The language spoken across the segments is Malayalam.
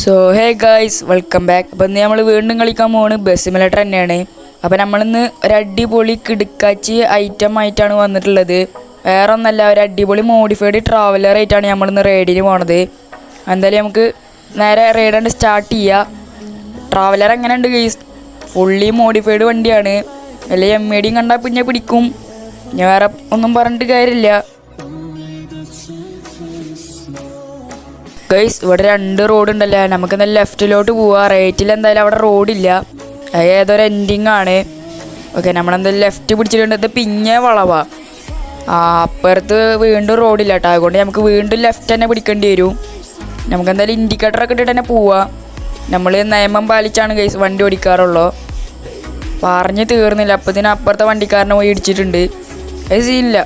So hey guys, welcome back. അപ്പം ഇന്ന് നമ്മൾ വീണ്ടും കളിക്കാൻ പോകുന്നത് ബസ് സിമുലേറ്റർ തന്നെയാണ്. അപ്പം നമ്മളിന്ന് ഒരു അടിപൊളി കിടുക്കാച്ചി ഐറ്റം ആയിട്ടാണ് വന്നിട്ടുള്ളത്. വേറെ ഒന്നല്ല, ഒരു അടിപൊളി മോഡിഫൈഡ് ട്രാവലർ ആയിട്ടാണ് നമ്മളിന്ന് റൈഡിന് പോണത്. എന്തായാലും നമുക്ക് നേരെ റൈഡ് സ്റ്റാർട്ട് ചെയ്യാം. ട്രാവലർ എങ്ങനെയുണ്ട് ഗൈസ്? ഫുള്ളി മോഡിഫൈഡ് വണ്ടിയാണ്. വല്ല MAD കണ്ടാൽ പിന്നെ പിടിക്കും. ഞാൻ വേറെ ഒന്നും പറഞ്ഞിട്ട് കാര്യമില്ല. ഗൈസ്, ഇവിടെ 2 റോഡ് ഉണ്ടല്ലോ. നമുക്ക് എന്തായാലും ലെഫ്റ്റിലോട്ട് പോവാം. റൈറ്റിൽ എന്തായാലും അവിടെ റോഡില്ല, ഏതൊരു എൻഡിങ് ആണ്. ഓക്കെ, നമ്മളെന്തായാലും ലെഫ്റ്റ് പിടിച്ചിട്ടുണ്ട്. ഇത് പിന്നെ വളവാ. അപ്പുറത്ത് വീണ്ടും റോഡില്ല കേട്ടോ. അതുകൊണ്ട് നമുക്ക് വീണ്ടും ലെഫ്റ്റ് തന്നെ പിടിക്കേണ്ടി വരും. നമുക്ക് എന്തായാലും ഇൻഡിക്കേറ്ററൊക്കെ ഇട്ടിട്ട് തന്നെ പോവാം. നമ്മൾ നിയമം പാലിച്ചാണ് ഗൈസ് വണ്ടി ഓടിക്കാറുള്ളൂ. പറഞ്ഞ് തീർന്നില്ല, അപ്പത്തിന് അപ്പുറത്തെ വണ്ടിക്കാരനെ പോയി ഇടിച്ചിട്ടുണ്ട്. അത് സീനില്ല,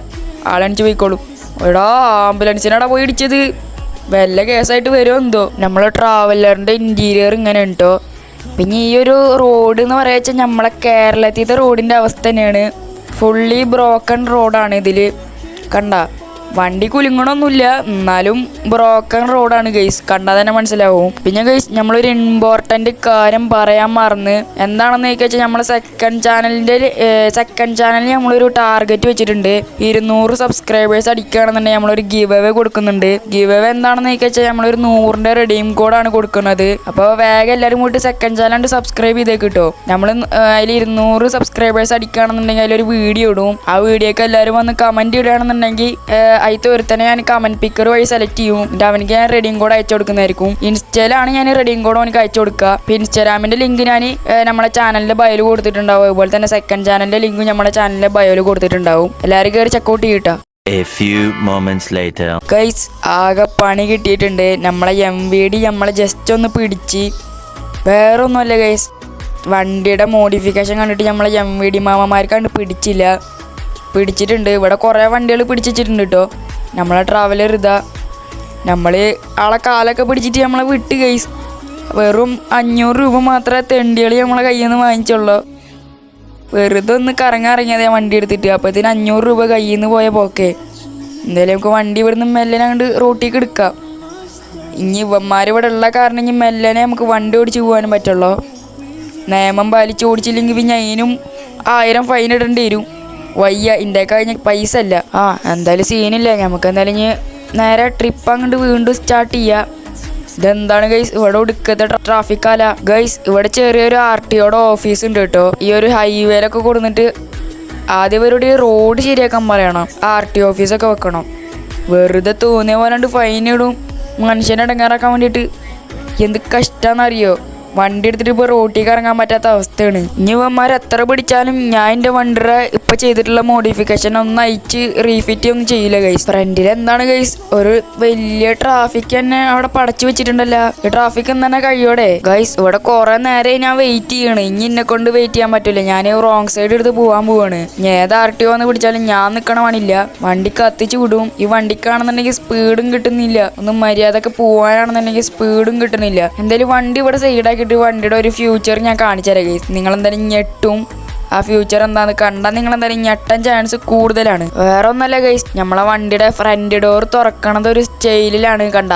ആളണിച്ച് പോയിക്കോളും. എടാ, ആംബുലൻസിനാടാ പോയി ഇടിച്ചത്. വല്ല കേസായിട്ട് വരുമോ എന്തോ. നമ്മളെ ട്രാവലറിൻ്റെ ഇൻറ്റീരിയർ ഇങ്ങനെ ഉണ്ടോ. പിന്നെ ഈ ഒരു റോഡ് എന്ന് പറയുക വെച്ചാൽ നമ്മളെ കേരളത്തിലത്തെ റോഡിൻ്റെ അവസ്ഥ തന്നെയാണ്. ഫുള്ളി ബ്രോക്കൺ റോഡാണ് ഇതിൽ. കണ്ട, വണ്ടി കുലുങ്ങണമൊന്നുമില്ല, എന്നാലും ബ്രോക്കൺ റോഡാണ് ഗൈസ്. കണ്ടാൽ തന്നെ മനസ്സിലാവും. പിന്നെ ഗൈസ്, നമ്മളൊരു ഇമ്പോർട്ടൻ്റ് കാര്യം പറയാൻ മറന്ന്. എന്താണെന്ന് ചോദിച്ചാൽ നമ്മളെ സെക്കൻഡ് ചാനലിൽ നമ്മളൊരു ടാർഗറ്റ് വെച്ചിട്ടുണ്ട്. 200 സബ്സ്ക്രൈബേഴ്സ് അടിക്കുകയാണെന്നുണ്ടെങ്കിൽ നമ്മളൊരു ഗിവ് അവേ കൊടുക്കുന്നുണ്ട്. ഗിവ് അവേ എന്താണെന്ന് ചോദിച്ചാൽ നമ്മളൊരു 100ൻ്റെ റെഡീം കോഡാണ് കൊടുക്കുന്നത്. അപ്പോൾ വേഗം എല്ലാവരും കൂടി സെക്കൻഡ് ചാനൽ സബ്സ്ക്രൈബ് ചെയ്തേക്ക് കിട്ടോ. നമ്മൾ അതിൽ 200 സബ്സ്ക്രൈബേഴ്സ് അടിക്കുകയാണെന്നുണ്ടെങ്കിൽ അതിലൊരു വീഡിയോ ഇടും. ആ വീഡിയോക്ക് എല്ലാവരും വന്ന് കമൻറ്റ് ഇടുകയാണെന്നുണ്ടെങ്കിൽ അതിൽ ഒരുത്തന്നെ ഞാൻ കമൻറ്റ് പിക്കർ വഴി സെലക്ട് ചെയ്യും. എന്നിട്ട് അവനിക്ക് ഞാൻ റെഡീം കോഡ് അയച്ചു കൊടുക്കുന്നതായിരിക്കും. ഇൻസ്റ്റയിലാണ് ഞാൻ റെഡീം കോഡ് അവനക്ക് അയച്ചു കൊടുക്കുക. അപ്പോൾ ഇൻസ്റ്റാഗ്രാമിൻ്റെ ലിങ്ക് ഞാൻ നമ്മുടെ ചാനലിൻ്റെ ബയോയിൽ കൊടുത്തിട്ടുണ്ടാവും. അതുപോലെ തന്നെ സെക്കൻഡ് ചാനലിൻ്റെ ലിങ്കും നമ്മുടെ ചാനലിൻ്റെ ബയോയിൽ കൊടുത്തിട്ടുണ്ടാവും. എല്ലാവരും കയറി ചെക്കൗട്ട് ചെയ്യട്ടോ. ഗൈസ്, ആകെ പണി കിട്ടിയിട്ടുണ്ട്. നമ്മളെ MVD നമ്മളെ ജസ്റ്റ് ഒന്ന് പിടിച്ച്, വേറെ ഒന്നുമല്ല ഗൈസ്, വണ്ടിയുടെ മോഡിഫിക്കേഷൻ കണ്ടിട്ട് നമ്മളെ MVD മാമന്മാർക്കാണ്ട് പിടിച്ചിട്ടുണ്ട്. ഇവിടെ കുറേ വണ്ടികൾ പിടിച്ചിട്ടുണ്ട് കേട്ടോ. നമ്മളെ ട്രാവലർ ഇതാ, നമ്മൾ ആളെ കാലൊക്കെ പിടിച്ചിട്ട് നമ്മളെ വിട്ട് ഗൈസ്. വെറും 500 രൂപ മാത്രമേ തെണ്ടികളി നമ്മളെ കയ്യിൽ നിന്ന് വാങ്ങിച്ചുള്ളൂ. വെറുതെ ഒന്ന് കറങ്ങിയത് വണ്ടി എടുത്തിട്ട്. അപ്പോഴത്തേന് 500 രൂപ കയ്യിൽ നിന്ന് പോയ പോക്കെ. എന്തായാലും നമുക്ക് വണ്ടി ഇവിടുന്ന് മെല്ലനെ അങ്ങോട്ട് റോട്ടിലേക്ക് എടുക്കാം. ഇനി ഇവന്മാർ ഇവിടെ ഉള്ള കാരണം ഇനി മെല്ലനെ നമുക്ക് വണ്ടി ഓടിച്ച് പോകാനും പറ്റുള്ളൂ. നിയമം പാലിച്ച് ഓടിച്ചില്ലെങ്കിൽ പിന്നെ അതിനും 1000 ഫൈൻ ഇടേണ്ടി വരും. വയ്യ, ഇതിൻ്റെ കഴിഞ്ഞ പൈസ അല്ല. എന്തായാലും സീനില്ല. നമുക്ക് എന്തായാലും ഇനി നേരെ ട്രിപ്പ് അങ്ങോട്ട് വീണ്ടും സ്റ്റാർട്ട് ചെയ്യാം. ഇതെന്താണ് ഗൈസ്, ഇവിടെ ഒടുക്കത്തെ ട്രാഫിക്കാല ഗൈസ്. ഇവിടെ ചെറിയൊരു RTOയുടെ ഓഫീസ് ഉണ്ട് കേട്ടോ. ഈ ഒരു ഹൈവേയിലൊക്കെ കൊടുത്തിട്ട് ആദ്യം ഇവരുടെ റോഡ് ശരിയാക്കാൻ പറയണം. RTO ഓഫീസൊക്കെ വെക്കണം. വെറുതെ തോന്നിയ പോലെ ഫൈൻ ഇടും മനുഷ്യനെ ഇടങ്ങാറാക്കാൻ വേണ്ടിയിട്ട്. എന്ത് കഷ്ടമാണെന്നറിയോ, വണ്ടി എടുത്തിട്ട് ഇപ്പോൾ റോട്ടിലേക്ക് ഇറങ്ങാൻ പറ്റാത്ത അവസ്ഥയാണ്. ഇനി ഇവന്മാർ എത്ര പിടിച്ചാലും ഞാൻ എൻ്റെ വണ്ടിയുടെ ഇപ്പം ചെയ്തിട്ടുള്ള മോഡിഫിക്കേഷൻ ഒന്നും അയച്ച് റീഫിറ്റ് ഒന്നും ചെയ്യില്ല ഗൈസ്. ഫ്രണ്ടിൽ എന്താണ് ഗൈസ്, ഒരു വലിയ ട്രാഫിക് തന്നെ അവിടെ പടച്ചു വെച്ചിട്ടുണ്ടല്ലോ. ഈ ട്രാഫിക് തന്നെ കഴിയോടെ ഗൈസ്. ഇവിടെ കുറെ നേരെ ഞാൻ വെയിറ്റ് ചെയ്യണം. ഇനി എന്നെ കൊണ്ട് വെയിറ്റ് ചെയ്യാൻ പറ്റില്ല. ഞാൻ റോങ് സൈഡ് എടുത്ത് പോകാൻ പോവാണ്. ഏത് RTO എന്ന് പിടിച്ചാലും ഞാൻ നിൽക്കണ പണിയില്ല, വണ്ടി കത്തിച്ച് വിടും. ഈ വണ്ടിക്കാണെന്നുണ്ടെങ്കിൽ സ്പീഡും കിട്ടുന്നില്ല. ഒന്ന് മര്യാദക്ക് പോകാനാണെന്നുണ്ടെങ്കിൽ സ്പീഡും കിട്ടുന്നില്ല. എന്തായാലും വണ്ടി ഇവിടെ സൈഡാക്കി വണ്ടിയുടെ ഒരു ഫ്യൂച്ചർ ഞാൻ കാണിച്ചു തരാം ഗൈസ്. നിങ്ങളെന്തായാലും ഞെട്ടും. ആ ഫ്യൂച്ചർ എന്താണെന്ന് കണ്ടാൽ നിങ്ങളെന്തായാലും ഞെട്ടാൻ ചാൻസ് കൂടുതലാണ്. വേറെ ഒന്നല്ല ഗൈസ്, നമ്മളെ വണ്ടിയുടെ ഫ്രണ്ട് ഡോർ തുറക്കണത് ഒരു സ്റ്റൈലിലാണ്. കണ്ട,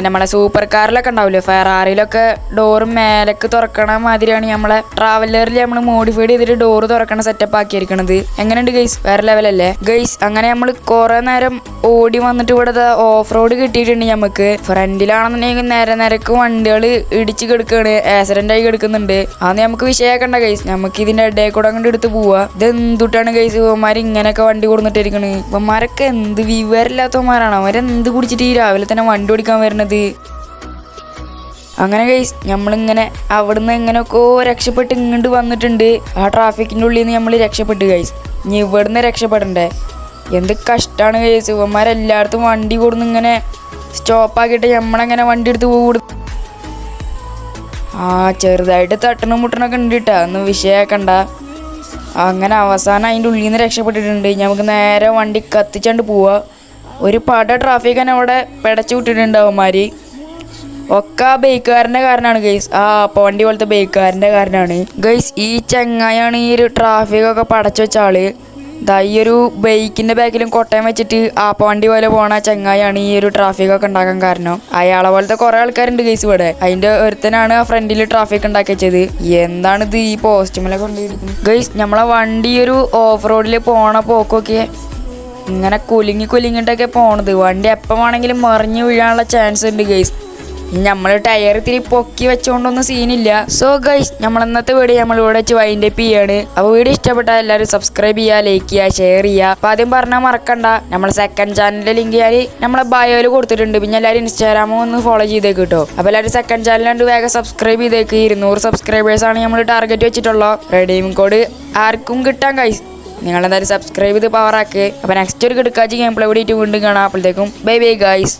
നമ്മളെ സൂപ്പർ കാറിലൊക്കെ ഉണ്ടാവില്ലേ, ഫെറാറിയിലൊക്കെ ഡോറ് മേലേക്ക് തുറക്കണ മാതിരിയാണ് നമ്മളെ ട്രാവലറിൽ നമ്മൾ മോഡിഫൈഡ് ചെയ്തിട്ട് ഡോറ് തുറക്കണ സെറ്റപ്പ് ആക്കിയിരിക്കണത്. എങ്ങനെയുണ്ട് ഗൈസ്? വേറെ ലെവലല്ലേ ഗൈസ്? അങ്ങനെ നമ്മൾ കുറെ നേരം ഓടി വന്നിട്ട് ഇവിടെ ഓഫ് റോഡ് കിട്ടിയിട്ടുണ്ട്. നമുക്ക് ഫ്രണ്ടിലാണെന്നുണ്ടെങ്കിൽ നേരക്ക് വണ്ടികൾ ഇടിച്ച് കിടക്കുകയാണ്, ആക്സിഡന്റ് ആയി കിടക്കുന്നുണ്ട്. അത് നമുക്ക് വിഷയമാക്കണ്ട ഗൈസ്. നമുക്ക് ഇതിന്റെ ഇടയിൽ കൂടെ അങ്ങോട്ട് എടുത്ത് പോവാ. ഇത് എന്തുട്ടാണ് ഗൈസ് ഇവന്മാർ ഇങ്ങനെയൊക്കെ വണ്ടി കൊടുത്തിട്ടിരിക്കണ്? ഇവന്മാരൊക്കെ എന്ത് വിവരമില്ലാത്തവന്മാരാണ്. അവരെന്ത് കുടിച്ചിട്ട് ഈ രാവിലെ തന്നെ വണ്ടി ഓടിക്കാൻ വരുന്നത്? അങ്ങനെ ഗൈസ്, നമ്മളിങ്ങനെ അവിടുന്ന് എങ്ങനെയൊക്കെ രക്ഷപ്പെട്ട് ഇങ്ങോട്ട് വന്നിട്ടുണ്ട്. ആ ട്രാഫിക്കിൻ്റെ ഉള്ളിൽ നിന്ന് നമ്മൾ രക്ഷപ്പെട്ടു ഗൈസ്. ഇനി ഇവിടുന്ന് രക്ഷപ്പെടണ്ടേ? എന്ത് കഷ്ടമാണ് ഗൈസ്. ഇവന്മാരെല്ലായിടത്തും വണ്ടി കൊടുന്ന് ഇങ്ങനെ സ്റ്റോപ്പാക്കിയിട്ട് നമ്മളെങ്ങനെ വണ്ടി എടുത്ത് പോകും. ചെറുതായിട്ട് തട്ടണ മുട്ടണൊക്കെ ഉണ്ട് കേട്ടോ, ഒന്നും വിഷയമാക്കണ്ട. അങ്ങനെ അവസാനം അതിൻ്റെ ഉള്ളിൽ നിന്ന് രക്ഷപ്പെട്ടിട്ടുണ്ട്. നമുക്ക് നേരെ വണ്ടി കത്തിച്ചാണ്ട് പോവാ. ഒരു പട ട്രാഫിക് തന്നെ അവിടെ പിടച്ചു വിട്ടിട്ടുണ്ട് അവന്മാർ. ഒക്കെ ആ ബൈക്കുകാരൻ്റെ കാരണമാണ് ഗൈസ്. അപ്പോൾ വണ്ടി പോലത്തെ ബൈക്കുകാരൻ്റെ കാരണമാണ് ഗൈസ്. ഈ ചങ്ങായാണ് ഈ ഒരു ട്രാഫിക്കൊക്കെ പടച്ചു വെച്ച ആള്. ഈ ഒരു ബൈക്കിന്റെ ബാക്കിലും കൊട്ടയം വെച്ചിട്ട് ആപ്പവണ്ടി പോലെ പോണ ചങ്ങായാണ് ഈ ഒരു ട്രാഫിക് ഒക്കെ ഉണ്ടാക്കാൻ കാരണം. അയാളെ പോലത്തെ കുറെ ആൾക്കാരുണ്ട് ഗൈസ് ഇവിടെ. അതിന്റെ ഒരുത്തനാണ് ആ ഫ്രണ്ടിൽ ട്രാഫിക് ഉണ്ടാക്കി വെച്ചത്. എന്താണിത് ഈ പോസ്റ്റുമലൊക്കെ കൊണ്ടിരിക്കുന്നത് ഗൈസ്. നമ്മളെ വണ്ടി ഒരു ഓഫ് റോഡിൽ പോണ പോക്കൊക്കെ ഇങ്ങനെ കുലുങ്ങിട്ടൊക്കെ പോണത്. വണ്ടി എപ്പം വേണമെങ്കിലും മറിഞ്ഞു വീഴാനുള്ള ചാൻസ് ഉണ്ട് ഗൈസ്. നമ്മൾ ടയർ ഇത്തിരി പൊക്കി വെച്ചുകൊണ്ടൊന്നും സീനില്ല. സോ ഗൈസ്, നമ്മൾ ഇന്നത്തെ വീഡിയോ നമ്മൾ ഇവിടെ വെച്ച് വൈൻഡ് അപ്പ് ചെയ്യാണ്. അപ്പോൾ വീഡിയോ ഇഷ്ടപ്പെട്ടാൽ എല്ലാവരും സബ്സ്ക്രൈബ് ചെയ്യുക, ലൈക്ക് ചെയ്യുക, ഷെയർ ചെയ്യുക. അപ്പോൾ ആദ്യം പറഞ്ഞാൽ മറക്കണ്ട, നമ്മളെ സെക്കൻഡ് ചാനലിൻ്റെ ലിങ്ക് ഞാൻ നമ്മളെ ബയോയിൽ കൊടുത്തിട്ടുണ്ട്. പിന്നെ എല്ലാവരും ഇൻസ്റ്റാഗ്രാമോ ഒന്ന് ഫോളോ ചെയ്തേക്ക് കേട്ടോ. അപ്പോൾ എല്ലാവരും സെക്കൻഡ് ചാനലുണ്ട് വേഗം സബ്സ്ക്രൈബ് ചെയ്തേക്ക്. 200 സബ്സ്ക്രൈബേഴ്സാണ് നമ്മൾ ടാർഗറ്റ് വെച്ചിട്ടുള്ളത്. റെഡീം കോഡ് ആർക്കും കിട്ടാൻ ഗൈസ്. നിങ്ങളെന്തായാലും സബ്സ്ക്രൈബ് ചെയ്ത് പവറാക്ക്. അപ്പോൾ നെക്സ്റ്റ് ഒരു കിടക്കാച്ചി ഗെയിം പ്ലേ കൂടിയിട്ട് വീണ്ടും കാണാം. അപ്പോഴത്തേക്കും ബൈ ബൈ ഗൈസ്.